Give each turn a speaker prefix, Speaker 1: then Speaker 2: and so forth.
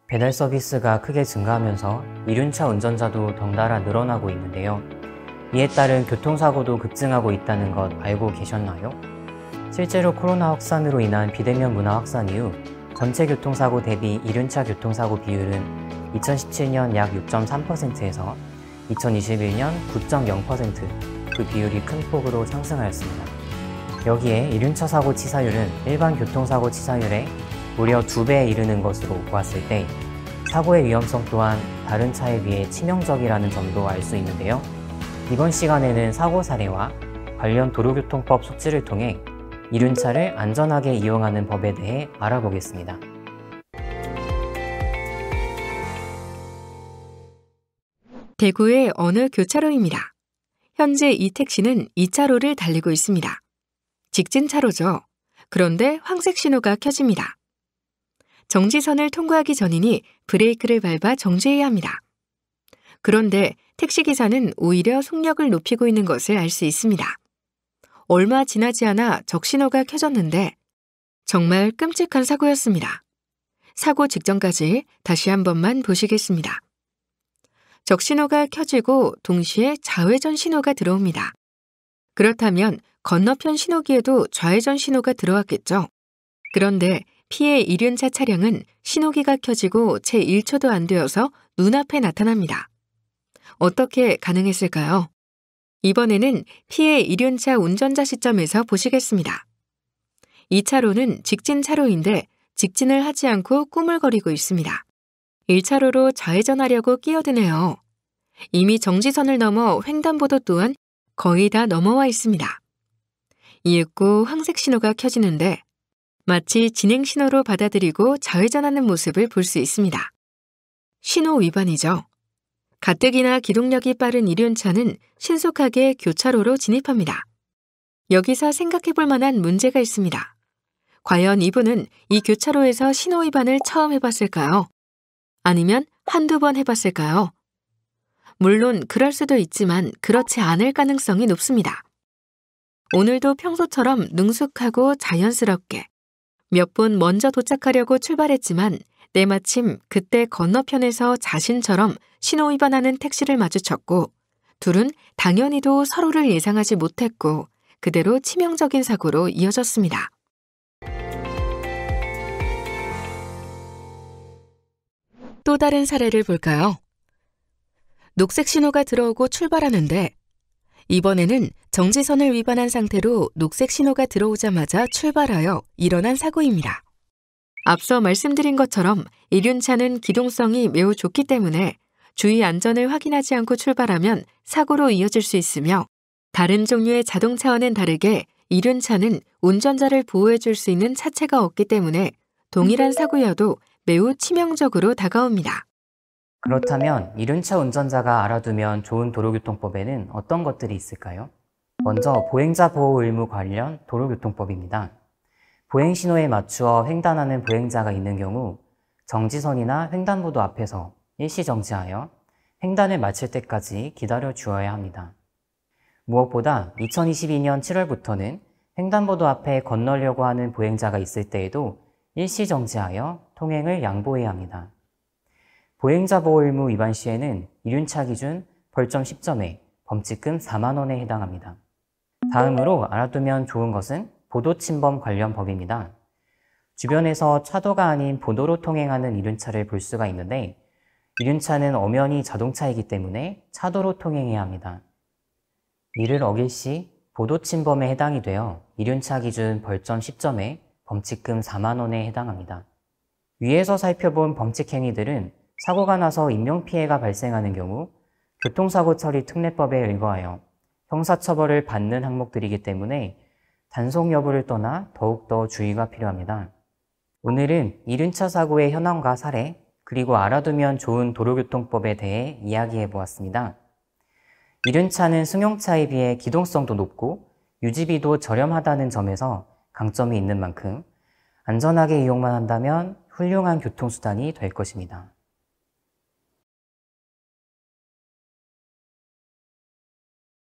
Speaker 1: 배달 서비스가 크게 증가하면서 이륜차 운전자도 덩달아 늘어나고 있는데요. 이에 따른 교통사고도 급증하고 있다는 것 알고 계셨나요? 실제로 코로나 확산으로 인한 비대면 문화 확산 이후 전체 교통사고 대비 이륜차 교통사고 비율은 2017년 약 6.3%에서 2021년 9.0% 그 비율이 큰 폭으로 상승하였습니다. 여기에 이륜차 사고 치사율은 일반 교통사고 치사율의 무려 2배에 이르는 것으로 보았을 때 사고의 위험성 또한 다른 차에 비해 치명적이라는 점도 알 수 있는데요. 이번 시간에는 사고 사례와 관련 도로교통법 숙지를 통해 이륜차를 안전하게 이용하는 법에 대해 알아보겠습니다.
Speaker 2: 대구의 어느 교차로입니다. 현재 이 택시는 2차로를 달리고 있습니다. 직진 차로죠. 그런데 황색 신호가 켜집니다. 정지선을 통과하기 전이니 브레이크를 밟아 정지해야 합니다. 그런데 택시기사는 오히려 속력을 높이고 있는 것을 알 수 있습니다. 얼마 지나지 않아 적신호가 켜졌는데 정말 끔찍한 사고였습니다. 사고 직전까지 다시 한 번만 보시겠습니다. 적신호가 켜지고 동시에 좌회전 신호가 들어옵니다. 그렇다면 건너편 신호기에도 좌회전 신호가 들어왔겠죠. 그런데 피해 이륜차 차량은 신호기가 켜지고 채 1초도 안 되어서 눈앞에 나타납니다. 어떻게 가능했을까요? 이번에는 피해 이륜차 운전자 시점에서 보시겠습니다. 2차로는 직진 차로인데 직진을 하지 않고 꾸물거리고 있습니다. 1차로로 좌회전하려고 끼어드네요. 이미 정지선을 넘어 횡단보도 또한 거의 다 넘어와 있습니다. 이윽고 황색 신호가 켜지는데 마치 진행 신호로 받아들이고 좌회전하는 모습을 볼 수 있습니다. 신호 위반이죠. 가뜩이나 기동력이 빠른 이륜차는 신속하게 교차로로 진입합니다. 여기서 생각해 볼 만한 문제가 있습니다. 과연 이분은 이 교차로에서 신호 위반을 처음 해봤을까요? 아니면 한두 번 해봤을까요? 물론 그럴 수도 있지만 그렇지 않을 가능성이 높습니다. 오늘도 평소처럼 능숙하고 자연스럽게 몇 분 먼저 도착하려고 출발했지만 때마침 그때 건너편에서 자신처럼 신호 위반하는 택시를 마주쳤고 둘은 당연히도 서로를 예상하지 못했고 그대로 치명적인 사고로 이어졌습니다. 또 다른 사례를 볼까요? 녹색 신호가 들어오고 출발하는데 이번에는 정지선을 위반한 상태로 녹색 신호가 들어오자마자 출발하여 일어난 사고입니다. 앞서 말씀드린 것처럼 이륜차는 기동성이 매우 좋기 때문에 주의 안전을 확인하지 않고 출발하면 사고로 이어질 수 있으며 다른 종류의 자동차와는 다르게 이륜차는 운전자를 보호해 줄 수 있는 차체가 없기 때문에 동일한 사고여도 매우 치명적으로 다가옵니다.
Speaker 1: 그렇다면 이륜차 운전자가 알아두면 좋은 도로교통법에는 어떤 것들이 있을까요? 먼저 보행자 보호 의무 관련 도로교통법입니다. 보행신호에 맞추어 횡단하는 보행자가 있는 경우 정지선이나 횡단보도 앞에서 일시 정지하여 횡단을 마칠 때까지 기다려 주어야 합니다. 무엇보다 2022년 7월부터는 횡단보도 앞에 건너려고 하는 보행자가 있을 때에도 일시 정지하여 통행을 양보해야 합니다. 보행자 보호 의무 위반 시에는 이륜차 기준 벌점 10점에 범칙금 4만 원에 해당합니다. 다음으로 알아두면 좋은 것은 보도침범 관련 법입니다. 주변에서 차도가 아닌 보도로 통행하는 이륜차를 볼 수가 있는데 이륜차는 엄연히 자동차이기 때문에 차도로 통행해야 합니다. 이를 어길 시 보도침범에 해당이 되어 이륜차 기준 벌점 10점에 범칙금 4만 원에 해당합니다. 위에서 살펴본 범칙 행위들은 사고가 나서 인명피해가 발생하는 경우 교통사고 처리 특례법에 의거하여 형사처벌을 받는 항목들이기 때문에 단속 여부를 떠나 더욱더 주의가 필요합니다. 오늘은 이륜차 사고의 현황과 사례, 그리고 알아두면 좋은 도로교통법에 대해 이야기해 보았습니다. 이륜차는 승용차에 비해 기동성도 높고 유지비도 저렴하다는 점에서 강점이 있는 만큼 안전하게 이용만 한다면 훌륭한 교통수단이 될 것입니다.